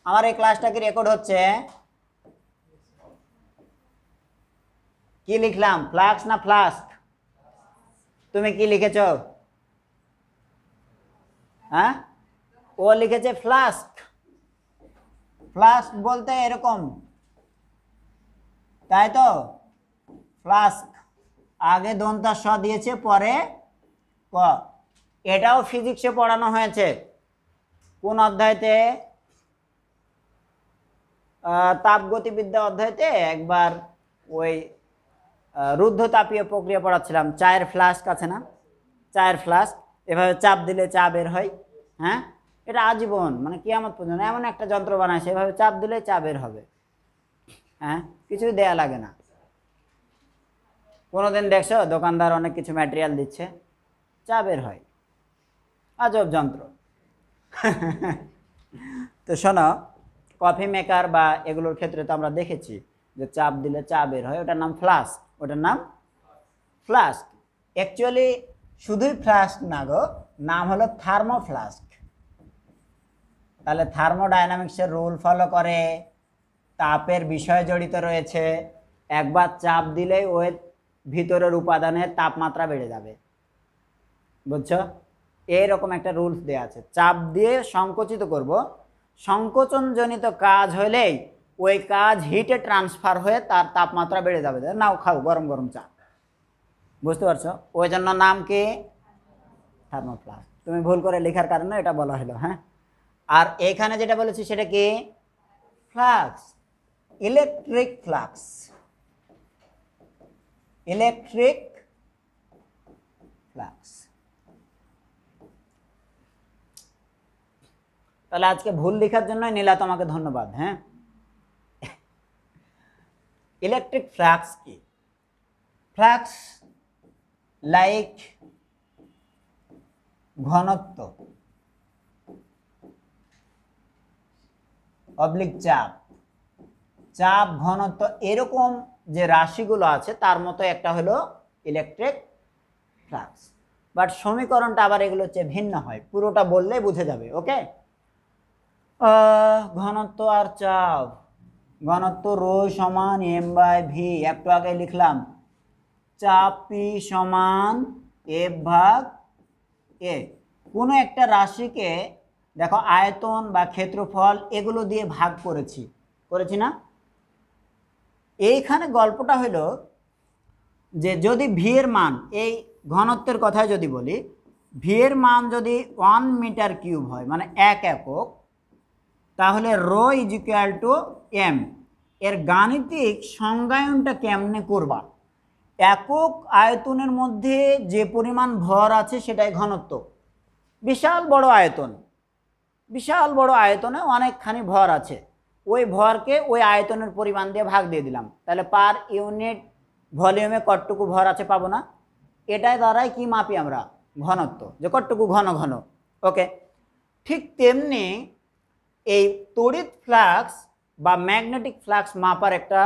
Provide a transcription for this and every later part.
আমার এই ক্লাসটা কি রেকর্ড হচ্ছে? কি লিখলাম, ফ্লাক্স না ফ্লাস্ক? তুমি কি লিখেছ? হ্যাঁ, ও লিখেছে ফ্লাস্ক। ফ্লাস্ক বলতে এরকম, তাই তো? ফ্লাস্ক আগে দন্তা স দিয়েছে, পরে ক। এটাও ফিজিক্সে পড়ানো হয়েছে। কোন অধ্যায়তে? তাপগতিবিদ্যা অধ্যায়তে একবার ওই রুদ্ধতাপীয় প্রক্রিয়া পড়াচ্ছিলাম। চায়ের ফ্লাস্ক আছে না, চায়ের ফ্লাস্ক, এভাবে চাপ দিলে চা বের হয়। হ্যাঁ, এটা আজীবন মানে কিয়ামত পর্যন্ত এমন একটা যন্ত্র বানায়, সেভাবে চাপ দিলে চা বের হবে। হ্যাঁ, কিছুই দেয়া লাগে না। কোনোদিন দেখছো দোকানদার অনেক কিছু ম্যাটেরিয়াল দিচ্ছে, চা বের হয়? আজব যন্ত্র। তো শোনো, কফি মেকার বা এগুলোর ক্ষেত্রে তো আমরা দেখেছি যে চাপ দিলে চা বের হয়, ওটার নাম ফ্লাস্ক। ওটার নাম ফ্লাস্ক। অ্যাকচুয়ালি শুধুই ফ্লাস্ক না গো, নাম হলো থার্মোফ্লাস্ক। তাহলে থার্মোডাইনামিক্সের রুল ফলো করে, তাপের বিষয় জড়িত রয়েছে। একবার চাপ দিলেই ওই ভিতরের উপাদানের তাপমাত্রা বেড়ে যাবে, বুঝছো? এইরকম একটা রুলস দেওয়া আছে। চাপ দিয়ে সংকুচিত করব, সংকোচনজনিত কাজ হলেই ওই কাজ হিটে ট্রান্সফার হয়ে তার তাপমাত্রা বেড়ে যাবে। নাও খাও গরম গরম চা, বুঝতে পারছো? ওই জন্য নাম কি? থার্মোফ্লাস্ক। তুমি ভুল করে লেখার কারণে এটা বলা হলো। হ্যাঁ, আর এখানে যেটা বলেছি সেটা কি? Flux, electric flux. Electric flux. তাহলে আজকে ভুল লেখার জন্য নীলা তোমাকে ধন্যবাদ। হ্যাঁ, ইলেকট্রিক ফ্লাক্স কি? ফ্লাক্স লাইক ঘনত্ব অবলিক চাপ, চাপ ঘনত্ব এরকম যে রাশিগুলো আছে তার মতো একটা হলো ইলেকট্রিক ফ্লাক্স। বাট সমীকরণটা আবার এগুলো হচ্ছে ভিন্ন হয়, পুরোটা বললে বুঝে যাবে। ওকে, ঘনত্ব আর চাপ, ঘনত্ব রো সমান এম বাই ভি, একটু আগে লিখলাম। চাপ পি সমান এফ ভাগ এ। কোনো একটা রাশিকে দেখো আয়তন বা ক্ষেত্রফল এগুলো দিয়ে ভাগ করেছি না? এইখানে গল্পটা হলো যে যদি ভি এর মান, এই ঘনত্বের কথায় যদি বলি, ভি এর মান যদি 1 মিটার কিউব হয় মানে 1 একক, তাহলে rho is equal to M. এর গাণিতিক সংজ্ঞায়নটা কেমনে করবা? একক আয়তনের মধ্যে যে পরিমাণ ভর আছে সেটাই ঘনত্ব। বিশাল বড় আয়তন, বিশাল বড় আয়তনে অনেকখানি ভর আছে, ওই ভরকে ওই আয়তনের পরিমাণ দিয়ে ভাগ দিয়ে দিলাম, তাহলে পার ইউনিট ভলিউমে কতটুকু ভর আছে পাবো না? এটাই দ্বারাই কি মাপি আমরা? ঘনত্ব, যে কতটুকু ঘন ঘন। ওকে, ঠিক তেমনি এই তড়িৎ ফ্লাক্স বা ম্যাগনেটিক ফ্লাক্স মাপার একটা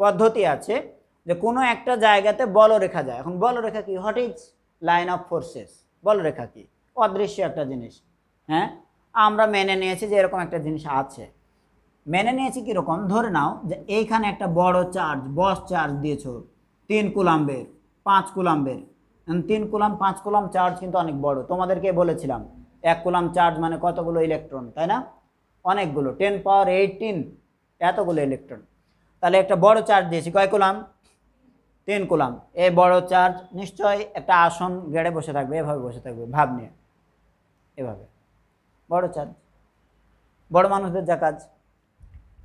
পদ্ধতি আছে, যে কোনো একটা জায়গাতে বলরেখা যায়। এখন বলরেখা কি? What is line of forces? বলরেখা কি? অদৃশ্য একটা জিনিস। হ্যাঁ, আমরা মেনে নিয়েছি যে এরকম একটা জিনিস আছে। মেনে নিয়েছি কীরকম? ধরে নাও যে এইখানে একটা বড় চার্জ, বস চার্জ দিয়েছো 3 কুলাম্বের, 5 কুলাম্বের। 3 কুলাম 5 কুলাম চার্জ কিন্তু অনেক বড়। তোমাদেরকে বলেছিলাম 1 কুলাম চার্জ মানে কতগুলো ইলেকট্রন, তাই না? অনেকগুলো, 10 পাওয়ার 18 এতগুলো ইলেকট্রন। তাহলে একটা বড় চার্জ দিয়েছি, কয় কুলাম? 3 কুলাম। এই বড় চার্জ নিশ্চয়ই একটা আসন গেড়ে বসে থাকবে, এভাবে বসে থাকবে ভাব নিয়ে, এভাবে। বড় চার্জ, বড় মানুষদের যা কাজ।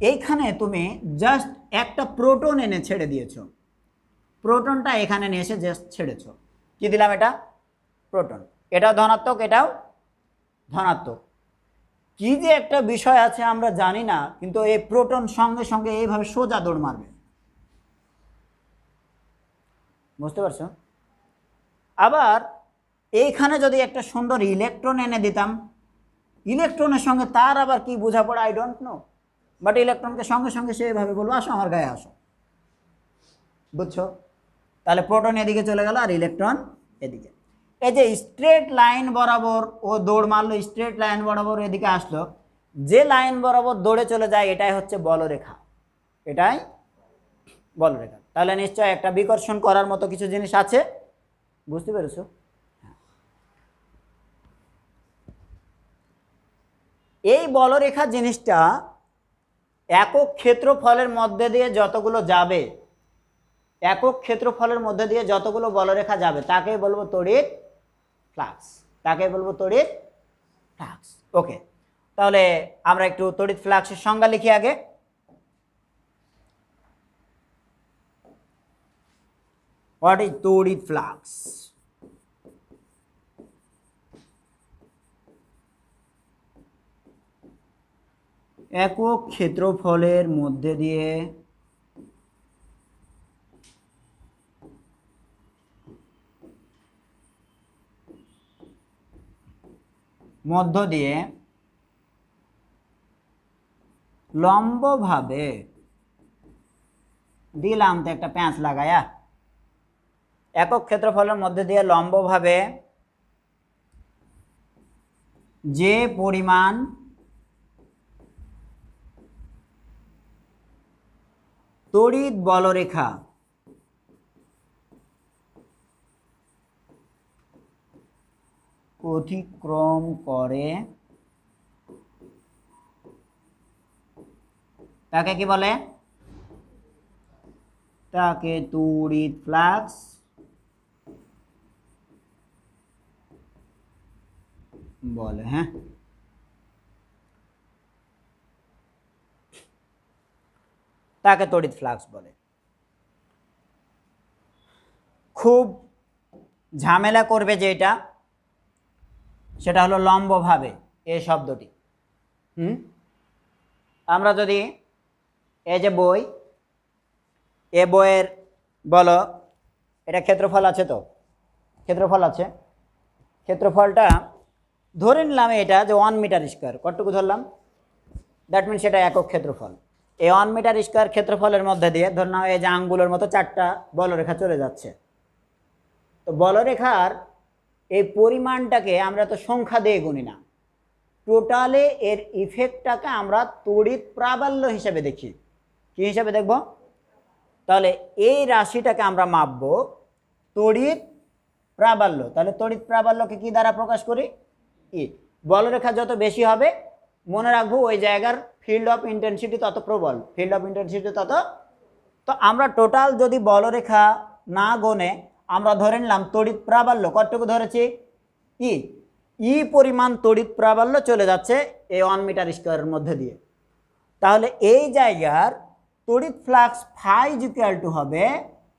এইখানে তুমি জাস্ট একটা প্রোটন এনে ছেড়ে দিয়েছো, প্রোটনটা এখানে নিয়ে এসে জাস্ট ছেড়েছো। কি দিলাম? এটা প্রোটন। এটাও ধনাত্মক, এটাও ধনাত্মক। কি যে একটা বিষয় আছে আমরা জানি না, কিন্তু এই প্রোটন সঙ্গে সঙ্গে এইভাবে সোজা দৌড় মারবে, বুঝতে পারছো? আবার এইখানে যদি একটা সুন্দর ইলেকট্রন এনে দিতাম, ইলেকট্রনের সঙ্গে তার আবার কি বোঝাপড়া আই ডোন্ট নো, বাট ইলেকট্রনকে সঙ্গে সঙ্গে সেইভাবে বলবো আসো আমার গায়ে আসো, বুঝছো? তাহলে প্রোটন এদিকে চলে গেল আর ইলেকট্রন এদিকে। এই যে স্ট্রেট লাইন বরাবর ও দৌড় মারলো, স্ট্রেট লাইন বরাবর এদিকে আসলো, যে লাইন বরাবর দৌড়ে চলে যায় এটাই হচ্ছে বলরেখা, এটাই বলরেখা। তাহলে নিশ্চয় একটা বিকর্ষণ করার মতো কিছু জিনিস আছে, বুঝতে পেরেছো? এই বলরেখা জিনিসটা একক ক্ষেত্রফলের মধ্যে দিয়ে যতগুলো যাবে, একক ক্ষেত্রফলের মধ্যে দিয়ে যতগুলো বলরেখা যাবে তাকেই বলবো তড়িৎ ফ্লাক্স, তাকেই বলবো তড়িৎ ফ্লাক্স। ওকে, তাহলে আমরা একটু তড়িৎ ফ্লাক্সের সংজ্ঞা লিখি আগে। হোয়াট ইজ তড়িৎ ফ্লাক্স? একক ক্ষেত্রফলের মধ্যে দিয়ে লম্বভাবে দিলাম তো একটা প্যাঁচ লাগায়া, একক ক্ষেত্রফলের মধ্যে দিয়ে লম্বভাবে যে পরিমাণ তড়িৎ বলরেখা অতিক্রম করে তাকে কি বলে? তাকে তড়িৎ ফ্লাক্স বলে। হ্যাঁ, তাকে তড়িৎ ফ্লাক্স বলে। খুব ঝামেলা করবে যেটা, সেটা হলো লম্বভাবে এই শব্দটি। আমরা যদি এই যে বই, এ বইয়ের বলো এটা ক্ষেত্রফল আছে, তো ক্ষেত্রফল আছে, ক্ষেত্রফলটা ধরে নিলাম এটা যে 1 মিটার স্কোয়ার, কতটুকু ধরলাম? দ্যাট মিনস সেটা একক ক্ষেত্রফল। এই 1 মিটার স্কোয়ার ক্ষেত্রফলের মধ্যে দিয়ে ধর নাও এই যে আঙ্গুলের মতো 4টা বলরেখা চলে যাচ্ছে। তো বলরেখার এই পরিমাণটাকে আমরা তো সংখ্যা দিয়ে গুনি না, টোটালে এর ইফেক্টটাকে আমরা তড়িৎ প্রাবল্য হিসেবে দেখি। কি হিসেবে দেখব? তাহলে এই রাশিটাকে আমরা মাপবো তড়িৎ প্রাবল্য। তাহলে তড়িৎ প্রাবল্যকে কি দ্বারা প্রকাশ করি? ই। বলরেখা যত বেশি হবে মনে রাখবো ওই জায়গার ফিল্ড অফ ইন্টেন্সিটি তত প্রবল, ফিল্ড অফ ইন্টেন্সিটি তত। তো আমরা টোটাল যদি বলরেখা না গনে আমরা ধরে নিলাম তড়িৎ প্রাবল্য কতটুকু ধরেছি? ই। ই পরিমাণ তড়িৎ প্রাবল্য চলে যাচ্ছে এই 1 মিটার স্কোয়ারের মধ্যে দিয়ে। তাহলে এই জায়গার তড়িৎ ফ্লাক্স ফাই ইকুয়াল টু হবে,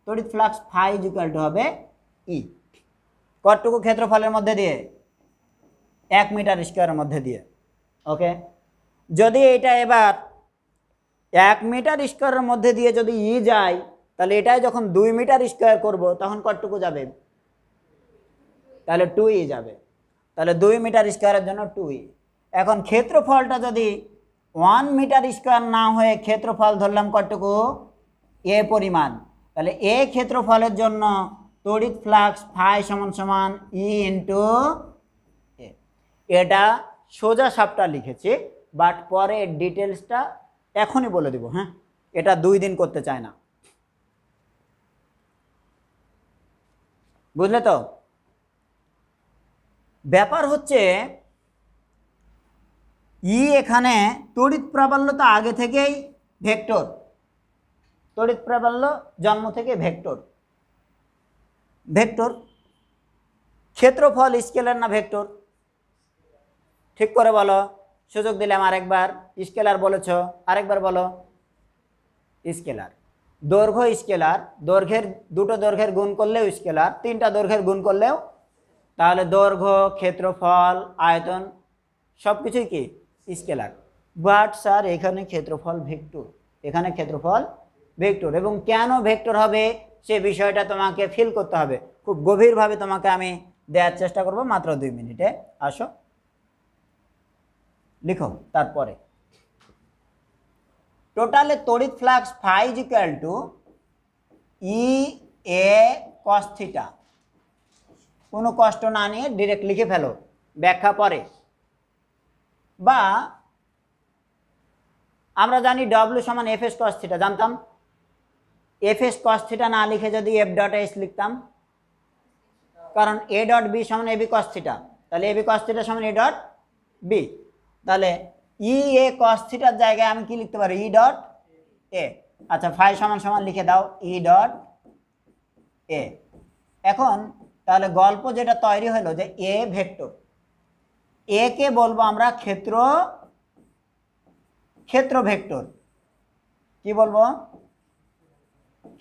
তড়িৎ ফ্লাক্স ফাই ইকুয়াল টু হবে ই। কতটুকু ক্ষেত্রফলের মধ্যে দিয়ে? 1 মিটার স্কোয়ারের মধ্যে দিয়ে। ওকে, যদি এটা এবার 1 মিটার স্কোয়ারের মধ্যে দিয়ে যদি ই যায়, তাহলে এটাই যখন 2 মিটার স্কোয়ার করব তখন কতটুকু যাবে? তাহলে 2ই যাবে। তাহলে 2 মিটার স্কোয়ারের জন্য 2ই। এখন ক্ষেত্রফলটা যদি 1 মিটার স্কোয়ার না হয়ে ক্ষেত্রফল ধরলাম কতটুকু? এ পরিমাণ। তাহলে এ ক্ষেত্রফলের জন্য তড়িৎ ফ্লাক্স ফাই সমান সমান ই ইন্টু এ। এটা সোজা সাপটা লিখেছি, বাট পরে ডিটেলসটা এখনই বলে দেব। হ্যাঁ, এটা 2 দিন করতে চায় না, বুঝলে তো? ব্যাপার হচ্ছে ই এখানে তড়িৎ প্রাবল্য তো আগে থেকেই ভেক্টর, তড়িৎ প্রাবল্য জন্ম থেকে ভেক্টর। ভেক্টর ক্ষেত্রফল স্কেলার না ভেক্টর? ঠিক করে বলো, সুযোগ দিলাম আরেকবার। স্কেলার বলেছ, আরেকবার বলো। স্কেলার। দৈর্ঘ্য স্কেলার, দৈর্ঘ্যের দুটো দৈর্ঘ্যের গুণ করলেও স্কেলার, 3টা দৈর্ঘ্যের গুণ করলেও। তাহলে দৈর্ঘ্য, ক্ষেত্রফল, আয়তন সব কিছুই কি স্কেলার। বাট স্যার এখানে ক্ষেত্রফল ভেক্টর, এখানে ক্ষেত্রফল ভেক্টর। এবং কেন ভেক্টর হবে সে বিষয়টা তোমাকে ফিল করতে হবে, খুব গভীরভাবে তোমাকে আমি দেওয়ার চেষ্টা করব মাত্র 2 মিনিটে। আসো লিখো। তারপরে টোটালে তড়িৎ flux phi equal to E A cos theta. কোনো কষ্ট না নিয়ে ডিরেক্ট লিখে ফেলো, ব্যাখ্যা পরে। বা আমরা জানি ডব্লিউ সমান এফ এস কস থিটা, জানতাম। এফ এস কস থিটা না লিখে যদি এফ ডট এস লিখতাম, কারণ এ ডট বি সমান এ বি কস থিটা, তাহলে এ বি কস থিটা সমান এ ডট বি। তাহলে ই এ কস থিটার জায়গায় আমি কি লিখতে পারি, ই ডট এ। আচ্ছা, ফাই সমান সমান লিখে দাও ই ডট এ। এখন তাহলে গল্প যেটা তৈরি হলো যে এ ভেক্টর, এ কে বলবো আমরা ক্ষেত্র ভেক্টর। কি বলবো,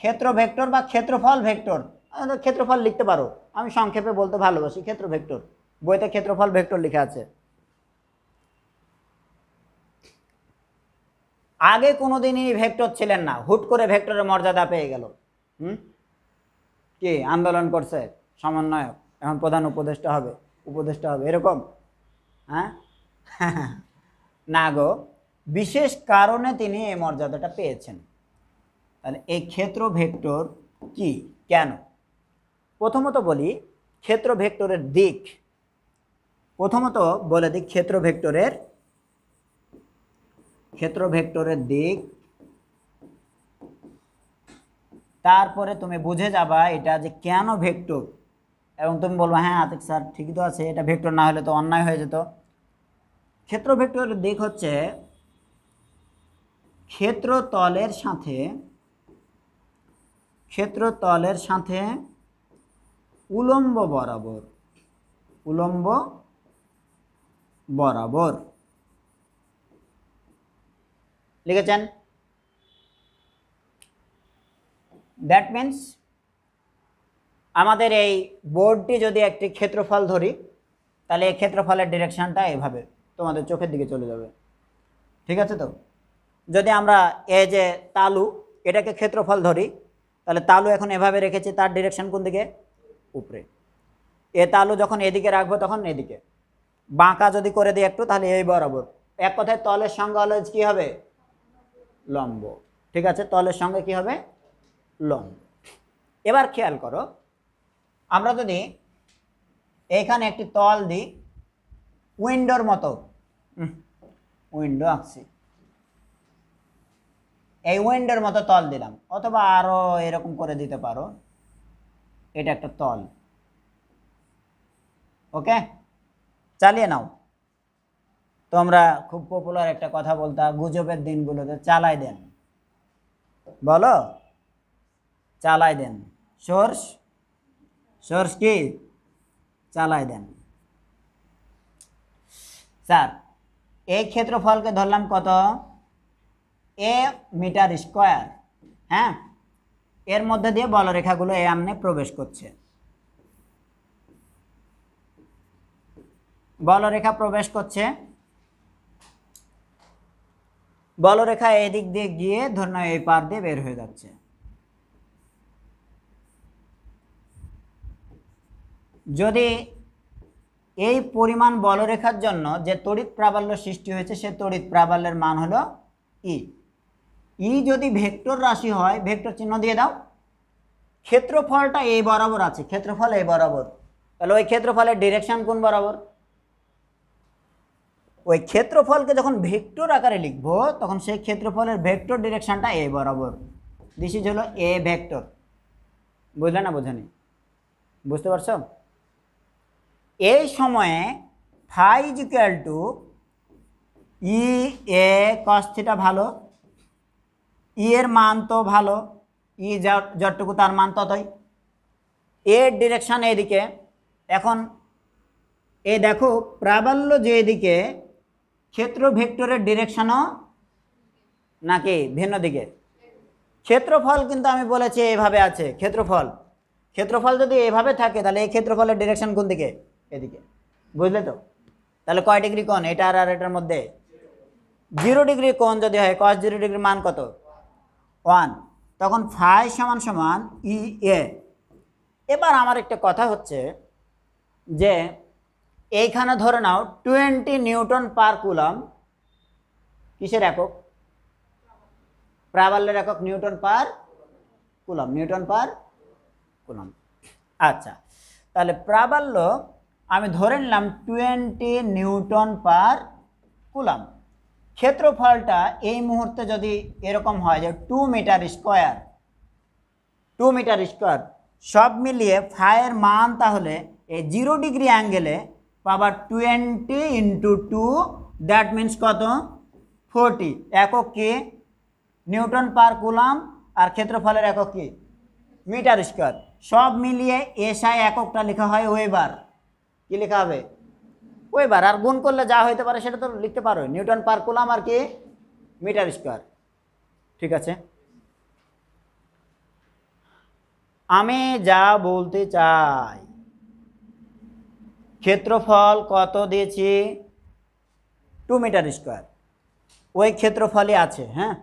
ক্ষেত্র ভেক্টর বা ক্ষেত্রফল ভেক্টর। ক্ষেত্রফল লিখতে পারো, আমি সংক্ষেপে বলতে ভালোবাসি ক্ষেত্র ভেক্টর। বইতে ক্ষেত্রফল ভেক্টর লেখা আছে। আগে কোনোদিনই ভেক্টর ছিলেন না, হুট করে ভেক্টরের মর্যাদা পেয়ে গেল। কি আন্দোলন করছে সমন্বয়ক, এখন প্রধান উপদেষ্টা হবে এরকম? হ্যাঁ না গো, বিশেষ কারণে তিনি এই মর্যাদাটা পেয়েছেন। তাহলে এই ক্ষেত্র ভেক্টর কি, কেন? প্রথমত বলি ক্ষেত্র ভেক্টরের দিক। প্রথমত বলে দিই ক্ষেত্র ভেক্টরের দিক, তারপরে তুমি বুঝে যাবা এটা যে কেন ভেক্টর, এবং তুমি বলবো হ্যাঁ আতিক স্যার ঠিকই তো আছে, এটা ভেক্টর না হলে তো অন্যায় হয়ে যেত। ক্ষেত্র ভেক্টরের দিক হচ্ছে ক্ষেত্রতলের সাথে উলম্ব বরাবর লিখেছেন। দ্যাট মিন্স আমাদের এই বোর্ডটি যদি একটি ক্ষেত্রফল ধরি, তাহলে এই ক্ষেত্রফলের ডিরেকশনটা এভাবে তোমাদের চোখের দিকে চলে যাবে, ঠিক আছে তো? যদি আমরা এই যে তালু, এটাকে ক্ষেত্রফল ধরি, তাহলে তালু এখন এভাবে রেখেছি, তার ডিরেকশন কোন দিকে, উপরে। এ তালু যখন এদিকে রাখবো তখন এদিকে, বাঁকা যদি করে দিই একটু তাহলে এই বরাবর। এক কথায় তলের সঙ্গে অলওয়েজ কি হবে, লম্ব। ঠিক আছে, তলের সঙ্গে কি হবে, লম্ব। এবার খেয়াল করো, আমরা যদি এইখানে একটি তল দিই উইন্ডোর মতো, উইন্ডো আঁকছি, এই উইন্ডোর মতো তল দিলাম, অথবা আরো এরকম করে দিতে পারো, এটা একটা তল। ওকে, চালিয়ে নাও। তোমরা খুব পপুলার একটা কথা বলতা গুজবের দিনগুলোতে, চালাই দেন, বলো চালাই দেন, সোর্স কি চালাই দেন। স্যার এই ক্ষেত্রফলকে ধরলাম কত, এ মিটার স্কোয়ার। হ্যাঁ, এর মধ্যে দিয়ে বলরেখাগুলো এ আমনে প্রবেশ করছে, বলরেখা প্রবেশ করছে, বলরেখা এদিক দিয়ে গিয়ে ধরুন এই পার দিয়ে বের হয়ে যাচ্ছে। যদি এই পরিমাণ বলরেখার জন্য যে তড়িৎ প্রাবল্য সৃষ্টি হয়েছে, সে তড়িৎ প্রাবল্যের মান হলো ই। ই যদি ভেক্টর রাশি হয়, ভেক্টর চিহ্ন দিয়ে দাও। ক্ষেত্রফলটা এই বরাবর আছে, ক্ষেত্রফল এই বরাবর, তাহলে ওই ক্ষেত্রফলের ডিরেকশন কোন বরাবর? ওই ক্ষেত্রফলকে যখন ভেক্টর আকারে লিখবো তখন সেই ক্ষেত্রফলের ভেক্টর ডিরেকশনটা এ বরাবর। দিস ইজ হলো এ ভেক্টর। বুঝলে না বোঝেনি? বুঝতে পারছো? এই সময়ে phi is equal to E A cos theta. ভালো, ই এর মান তো ভালো, ই যতটুকু তার মান ততই। এর ডিরেকশন এদিকে। এখন এই দেখো প্রাবল্য যে এদিকে, ক্ষেত্র ভেক্টরের ডিরেকশনও নাকি ভিন্ন দিকে। ক্ষেত্রফল কিন্তু আমি বলেছি এইভাবে আছে, ক্ষেত্রফল যদি এভাবে থাকে তাহলে এই ক্ষেত্রফলের ডিরেকশন কোন দিকে, এদিকে। বুঝলে তো? তাহলে কয় ডিগ্রি কোণ এটার আর এটার মধ্যে? 0 ডিগ্রি কোণ যদি হয়, cos 0 ডিগ্রির মান কত, 1। তখন ফাই সমান সমান ই এ। এবার আমার একটা কথা হচ্ছে যে এইখানে ধরে নাও 20 নিউটন পার কুলম, কিসের একক, প্রাবল্যের একক নিউটন পার কুলম। আচ্ছা, তাহলে প্রাবল্য আমি ধরে নিলাম 20 নিউটন পার কুলম। ক্ষেত্রফলটা এই মুহূর্তে যদি এরকম হয় যে 2 মিটার স্কোয়ার, 2 মিটার স্কোয়ার, সব মিলিয়ে ফাইয়ের মান তাহলে এই 0 ডিগ্রি অ্যাঙ্গেলে পাবার 20 ইন্টু 2, দ্যাট মিন্স কত? 40। একক কি? নিউটন পার কুলাম। আর ক্ষেত্রফলের একক কি? Metre square. সব মিলিয়ে এসআই এককটা লেখা হয় ওয়েবার। কি লেখা হবে? ওয়েবার। আর গুণ করলে যা হইতে পারে সেটা তো লিখতে পারো, নিউটন পার কুলাম আর কি মিটার স্কোয়ার। ঠিক আছে, আমি যা বলতে চাই, ক্ষেত্রফল কত দিয়েছি? 2 মিটার স্কোয়ার। ওই ক্ষেত্রফলই আছে, হ্যাঁ,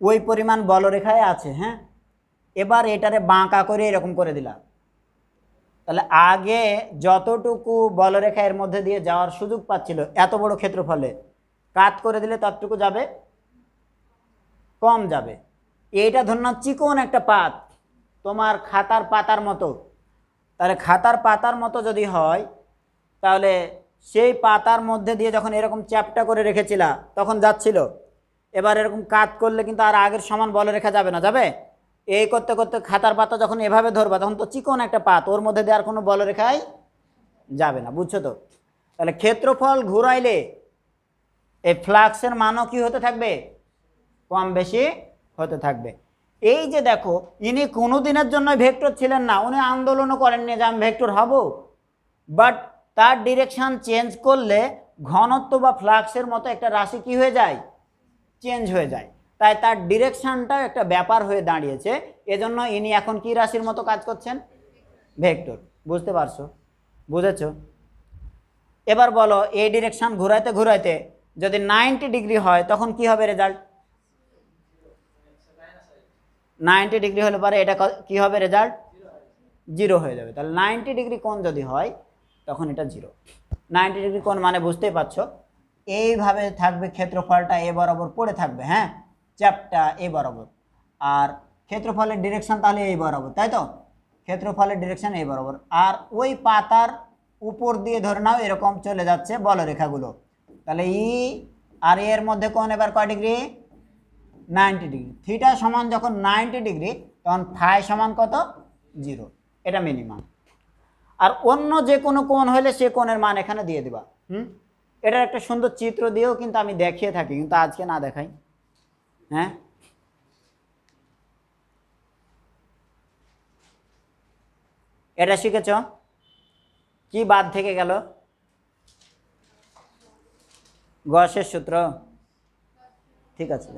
ওই পরিমাণ বলরেখায় আছে। হ্যাঁ, এবার এটারে বাঁকা করে এরকম করে দিলাম, তাহলে আগে যতটুকু বলরেখা এর মধ্যে দিয়ে যাওয়ার সুযোগ পাচ্ছিল এত বড় ক্ষেত্রফলে, কাট করে দিলে ততটুকু যাবে, কম যাবে। এইটা ধরুন চিকন একটা পাত, তোমার খাতার পাতার মতো। তাহলে খাতার পাতার মতো যদি হয়, তাহলে সেই পাতার মধ্যে দিয়ে যখন এরকম চ্যাপটা করে রেখেছিলা তখন যাচ্ছিল। এবার এরকম কাট করলে কিন্তু আর আগের সমান বলরেখা যাবে না, যাবে? এই করতে করতে খাতার পাতা যখন এভাবে ধরবা তখন তো চিকন একটা পাত, ওর মধ্যে দিয়ে আর কোনো বলরেখাই যাবে না। বুঝছো তো? তাহলে ক্ষেত্রফল ঘুরাইলে এই ফ্লাক্সের মানও কি হতে থাকবে? কম বেশি হতে থাকবে। এই যে দেখো, ইনি কোনো দিনের জন্য ভেক্টর ছিলেন না, উনি আন্দোলনও করেননি যে আমি ভেক্টর হব, বাট তার ডিরেকশন চেঞ্জ করলে ঘনত্ব বা ফ্লাক্সের মতো একটা রাশি কি হয়ে যায়? চেঞ্জ হয়ে যায়। তাই তার ডিরেকশনটাও একটা ব্যাপার হয়ে দাঁড়িয়েছে। এজন্য ইনি এখন কি রাশির মতো কাজ করছেন? ভেক্টর। বুঝতে পারছো? বুঝেছো? এবার বলো, এই ডিরেকশন ঘুরাইতে ঘুরাইতে যদি 90 ডিগ্রি হয় তখন কি হবে রেজাল্ট? 90 ডিগ্রি হলে পরে এটা কি হবে রেজাল্ট? 0 হয়ে যাবে। তাহলে 90 ডিগ্রি কোণ যদি হয় তখন এটা 0। 90 ডিগ্রি কোণ মানে বুঝতেই পারছো, এইভাবে থাকবে ক্ষেত্রফলটা, এ বরাবর পড়ে থাকবে। হ্যাঁ, চ্যাপটা এ বরাবর। আর ক্ষেত্রফলের ডিরেকশন তাহলে এই বরাবর, তাই তো? ক্ষেত্রফলের ডিরেকশন এই বরাবর। আর ওই পাতার উপর দিয়ে ধরে নাও এরকম চলে যাচ্ছে বলরেখাগুলো। তাহলে ই আর এর মধ্যে কোণ এবার কয় ডিগ্রি? 90 ডিগ্রি। থিটা সমান যখন 90 ডিগ্রি তখন ফাই সমান কত? 0। এটা মিনিমাম। আর অন্য যে কোনো কোণ হলে সে কোণের মান এখানে দিয়ে দিবা। এটার একটা সুন্দর চিত্র দিয়েও কিন্তু আমি দেখিয়ে থাকি, কিন্তু আজকে না দেখাই। হ্যাঁ, এটা শিখেছ? কি বাদ থেকে গেল? গসের সূত্র। ঠিক আছে।